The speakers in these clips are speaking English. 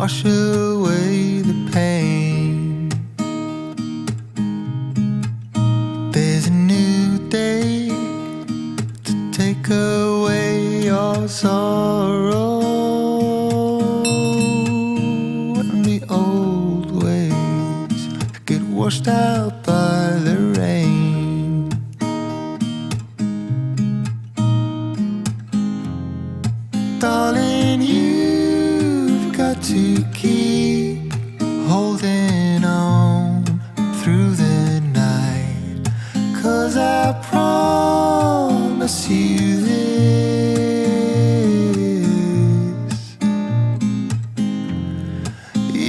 wash away the pain. There's a new day to take away your sorrow, and the old ways get washed out by the rain. Darling, you've got to keep holding on through the night, 'cause I promise you this: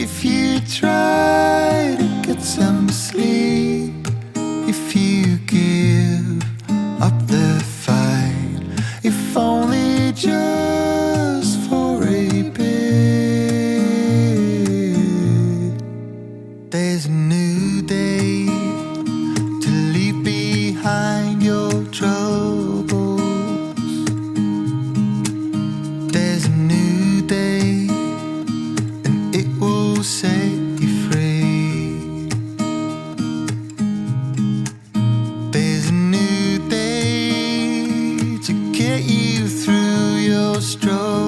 if you try to get some sleep, if you give up the fight, if only just for a bit, there's a new day to leave behind your troubles. There's a new day, and it will set you free. There's a new day to get you through your struggles.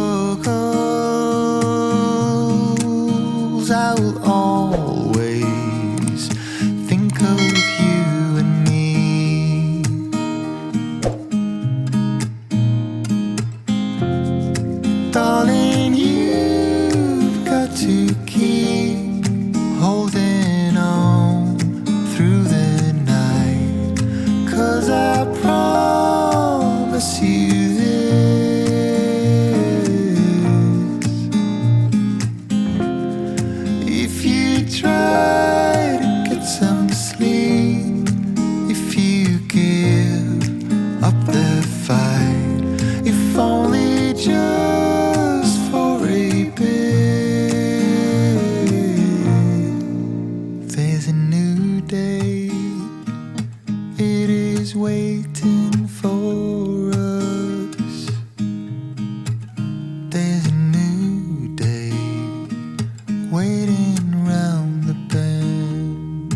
I will always think of you and me. Darling, you've got to keep holding on through the night, 'cause I promise you this: if you try to get some sleep, if you give up the fight, if only just for a bit, there's a new day. It is waiting for us. There's a new day waiting round the bend.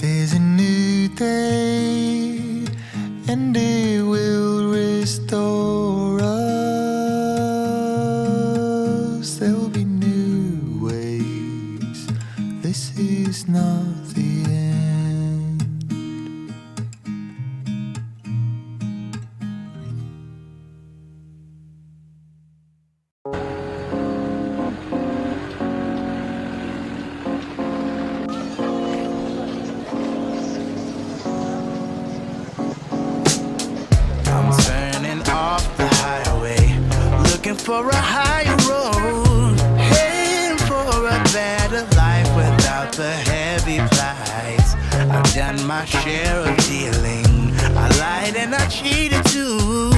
There's a new day, and it will restore us. There will be new ways. This is not the end. I'm turning off the highway, looking for a higher road, heading for a better life without the heavy plights. I've done my share of dealing. I lied and I cheated too.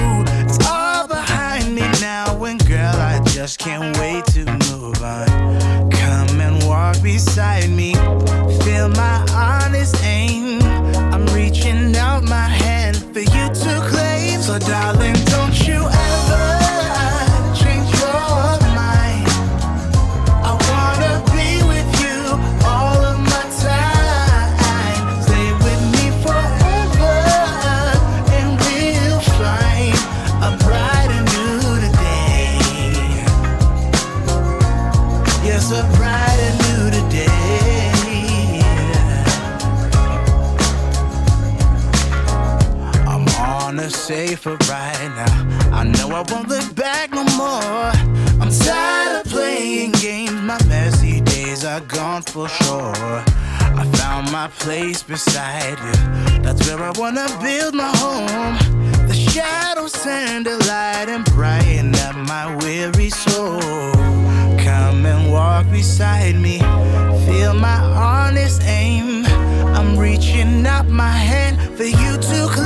It's all behind me now, and girl, I just can't wait to move on. Come and walk beside me, feel my honest aim. I'm reaching out my hand for you to claim. So darling, don't you ever change your mind. I wanna be with you all of my time. Stay with me forever, and we'll find a brighter new today. Yes, a brighter new today. I'm on a safer ride now. I know I won't look back no more. I'm tired of playing games. My messy days are gone for sure. I found my place beside you. That's where I wanna build my home. The shadows turn to light and brighten up my weary soul. Come and walk beside me, feel my honest aim. I'm reaching out my hand for you to claim.